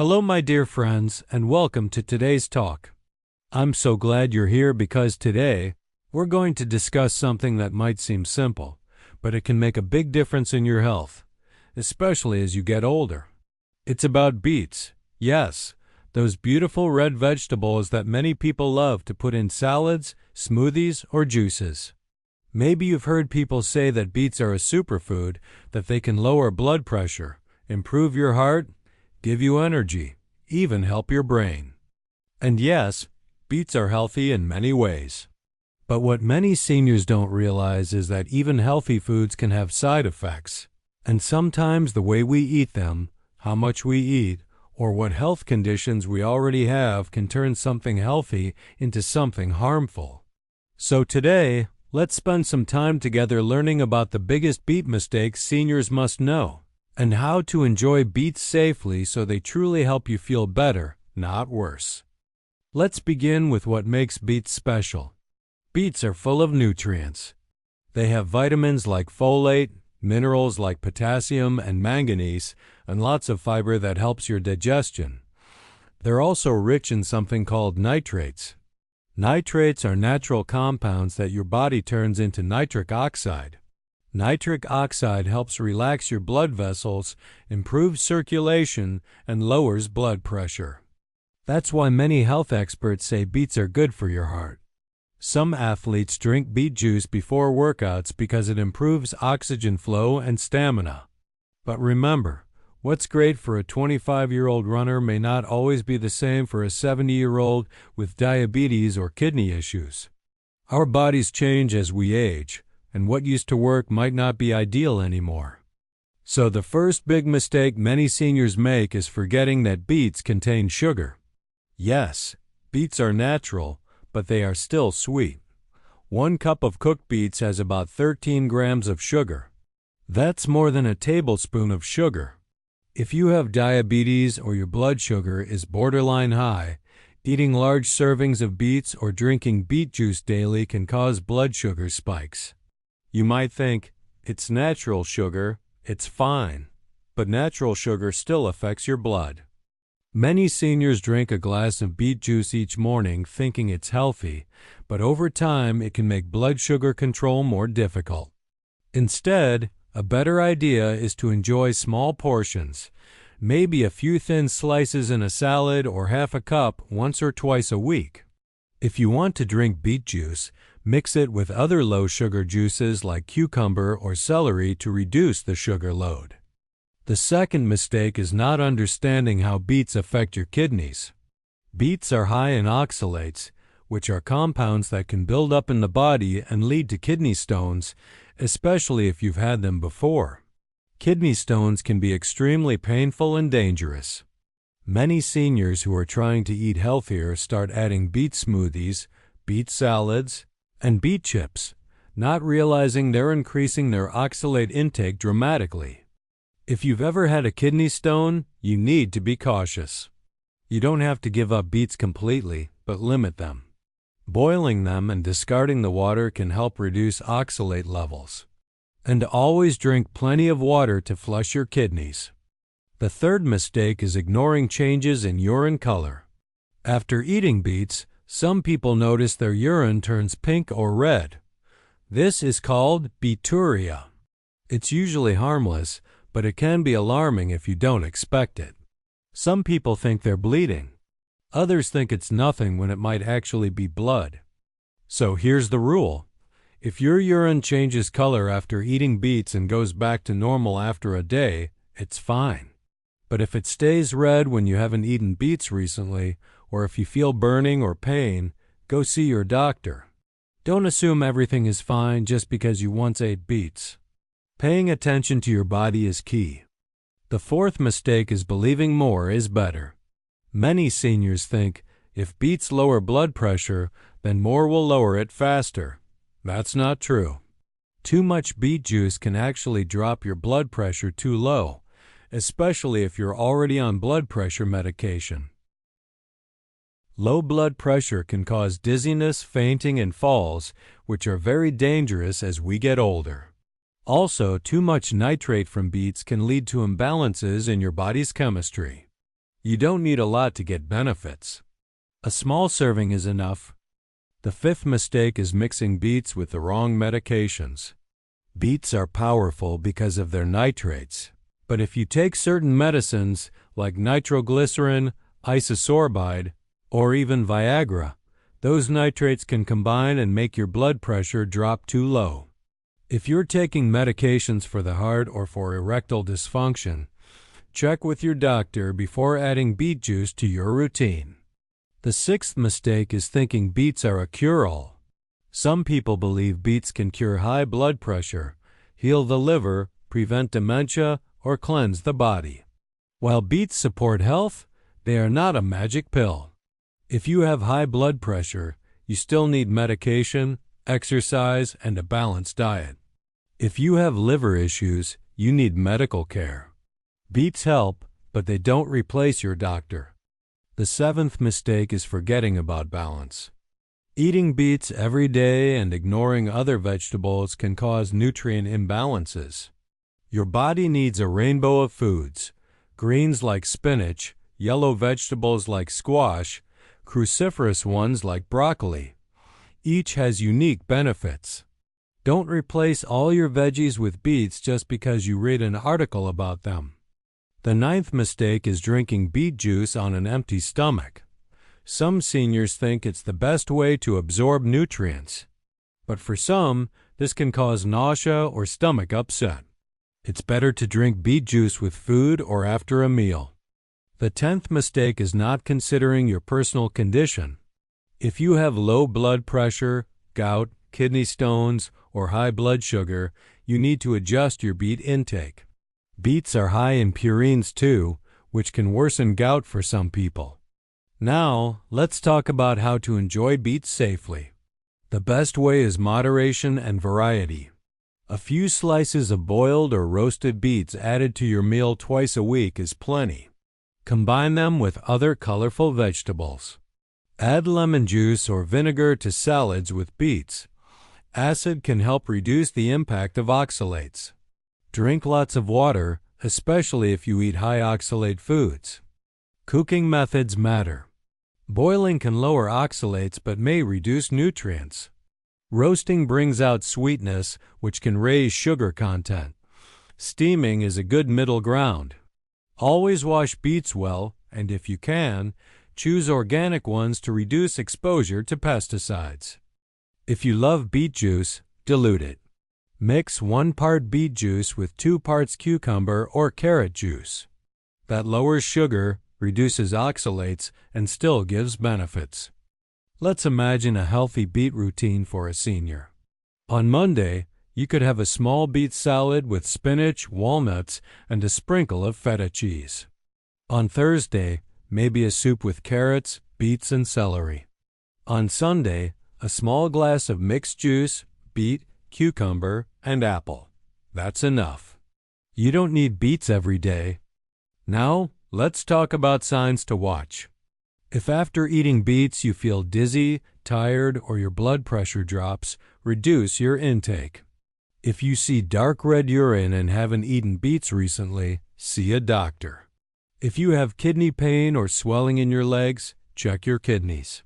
Hello, my dear friends, and welcome to today's talk. I'm so glad you're here because today we're going to discuss something that might seem simple, but it can make a big difference in your health, especially as you get older. It's about beets. Yes, those beautiful red vegetables that many people love to put in salads, smoothies, or juices. Maybe you've heard people say that beets are a superfood, that they can lower blood pressure, improve your heart, give you energy, even help your brain. And yes, beets are healthy in many ways. But what many seniors don't realize is that even healthy foods can have side effects. And sometimes the way we eat them, how much we eat, or what health conditions we already have can turn something healthy into something harmful. So today, let's spend some time together learning about the biggest beet mistakes seniors must know, and how to enjoy beets safely so they truly help you feel better, not worse. Let's begin with what makes beets special. Beets are full of nutrients. They have vitamins like folate, minerals like potassium and manganese, and lots of fiber that helps your digestion. They're also rich in something called nitrates. Nitrates are natural compounds that your body turns into nitric oxide. Nitric oxide helps relax your blood vessels, improves circulation, and lowers blood pressure. That's why many health experts say beets are good for your heart. Some athletes drink beet juice before workouts because it improves oxygen flow and stamina. But remember, what's great for a 25-year-old runner may not always be the same for a 70-year-old with diabetes or kidney issues. Our bodies change as we age, and what used to work might not be ideal anymore. So the first big mistake many seniors make is forgetting that beets contain sugar. Yes, beets are natural, but they are still sweet. 1 cup of cooked beets has about 13 grams of sugar. That's more than a tablespoon of sugar. If you have diabetes or your blood sugar is borderline high, eating large servings of beets or drinking beet juice daily can cause blood sugar spikes. You might think, it's natural sugar, it's fine, but natural sugar still affects your blood. Many seniors drink a glass of beet juice each morning thinking it's healthy, but over time it can make blood sugar control more difficult. Instead, a better idea is to enjoy small portions, maybe a few thin slices in a salad or half a cup once or twice a week. If you want to drink beet juice, mix it with other low-sugar juices like cucumber or celery to reduce the sugar load. The second mistake is not understanding how beets affect your kidneys. Beets are high in oxalates, which are compounds that can build up in the body and lead to kidney stones, especially if you've had them before. Kidney stones can be extremely painful and dangerous. Many seniors who are trying to eat healthier start adding beet smoothies, beet salads, and beet chips, not realizing they're increasing their oxalate intake dramatically. If you've ever had a kidney stone, you need to be cautious. You don't have to give up beets completely, but limit them. Boiling them and discarding the water can help reduce oxalate levels. And always drink plenty of water to flush your kidneys. The third mistake is ignoring changes in urine color. After eating beets, some people notice their urine turns pink or red. This is called beeturia. It's usually harmless, but it can be alarming if you don't expect it. Some people think they're bleeding. Others think it's nothing when it might actually be blood. So here's the rule. If your urine changes color after eating beets and goes back to normal after a day, it's fine. But if it stays red when you haven't eaten beets recently, or if you feel burning or pain, go see your doctor. Don't assume everything is fine just because you once ate beets. Paying attention to your body is key. The fourth mistake is believing more is better. Many seniors think, if beets lower blood pressure, then more will lower it faster. That's not true. Too much beet juice can actually drop your blood pressure too low, especially if you're already on blood pressure medication. Low blood pressure can cause dizziness, fainting, and falls, which are very dangerous as we get older. Also, too much nitrate from beets can lead to imbalances in your body's chemistry. You don't need a lot to get benefits. A small serving is enough. The fifth mistake is mixing beets with the wrong medications. Beets are powerful because of their nitrates, but if you take certain medicines like nitroglycerin, isosorbide, or even Viagra, those nitrates can combine and make your blood pressure drop too low. If you're taking medications for the heart or for erectile dysfunction, check with your doctor before adding beet juice to your routine. The sixth mistake is thinking beets are a cure-all. Some people believe beets can cure high blood pressure, heal the liver, prevent dementia, or cleanse the body. While beets support health, they are not a magic pill. If you have high blood pressure, you still need medication, exercise, and a balanced diet. If you have liver issues, you need medical care. Beets help, but they don't replace your doctor. The seventh mistake is forgetting about balance. Eating beets every day and ignoring other vegetables can cause nutrient imbalances. Your body needs a rainbow of foods: greens like spinach, yellow vegetables like squash, cruciferous ones like broccoli. Each has unique benefits. Don't replace all your veggies with beets just because you read an article about them. The ninth mistake is drinking beet juice on an empty stomach. Some seniors think it's the best way to absorb nutrients, but for some, this can cause nausea or stomach upset. It's better to drink beet juice with food or after a meal. The 10th mistake is not considering your personal condition. If you have low blood pressure, gout, kidney stones, or high blood sugar, you need to adjust your beet intake. Beets are high in purines too, which can worsen gout for some people. Now, let's talk about how to enjoy beets safely. The best way is moderation and variety. A few slices of boiled or roasted beets added to your meal twice a week is plenty. Combine them with other colorful vegetables. Add lemon juice or vinegar to salads with beets. Acid can help reduce the impact of oxalates. Drink lots of water, especially if you eat high oxalate foods. Cooking methods matter. Boiling can lower oxalates but may reduce nutrients. Roasting brings out sweetness, which can raise sugar content. Steaming is a good middle ground. Always wash beets well, and if you can, choose organic ones to reduce exposure to pesticides. If you love beet juice, dilute it. Mix 1 part beet juice with 2 parts cucumber or carrot juice. That lowers sugar, reduces oxalates, and still gives benefits. Let's imagine a healthy beet routine for a senior. On Monday, you could have a small beet salad with spinach, walnuts, and a sprinkle of feta cheese. On Thursday, maybe a soup with carrots, beets, and celery. On Sunday, a small glass of mixed juice, beet, cucumber, and apple. That's enough. You don't need beets every day. Now, let's talk about signs to watch. If after eating beets you feel dizzy, tired, or your blood pressure drops, reduce your intake. If you see dark red urine and haven't eaten beets recently, see a doctor. If you have kidney pain or swelling in your legs, check your kidneys.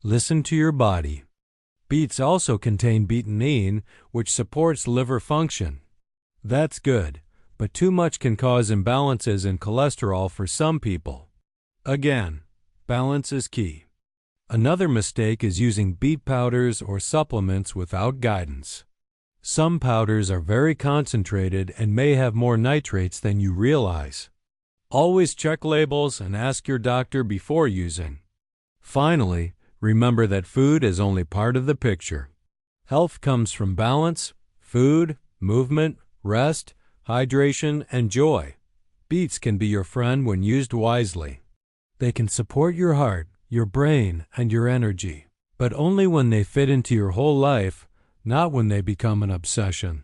Listen to your body. Beets also contain betaine, which supports liver function. That's good, but too much can cause imbalances in cholesterol for some people. Again, balance is key. Another mistake is using beet powders or supplements without guidance. Some powders are very concentrated and may have more nitrates than you realize. Always check labels and ask your doctor before using. Finally, remember that food is only part of the picture. Health comes from balance, food, movement, rest, hydration, and joy. Beets can be your friend when used wisely. They can support your heart, your brain, and your energy, but only when they fit into your whole life, not when they become an obsession.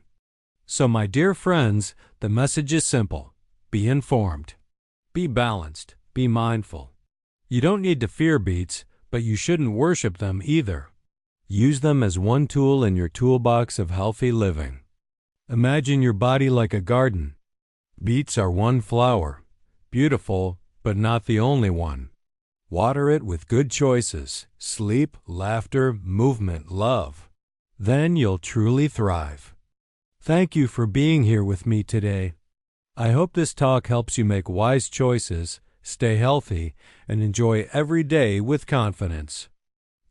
So, my dear friends, the message is simple. Be informed. Be balanced. Be mindful. You don't need to fear beets, but you shouldn't worship them either. Use them as one tool in your toolbox of healthy living. Imagine your body like a garden. Beets are one flower, beautiful, but not the only one. Water it with good choices: sleep, laughter, movement, love. Then you'll truly thrive. Thank you for being here with me today. I hope this talk helps you make wise choices, stay healthy, and enjoy every day with confidence.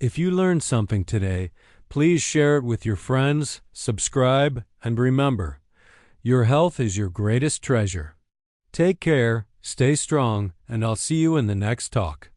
If you learned something today, please share it with your friends, subscribe, and remember, your health is your greatest treasure. Take care, stay strong, and I'll see you in the next talk.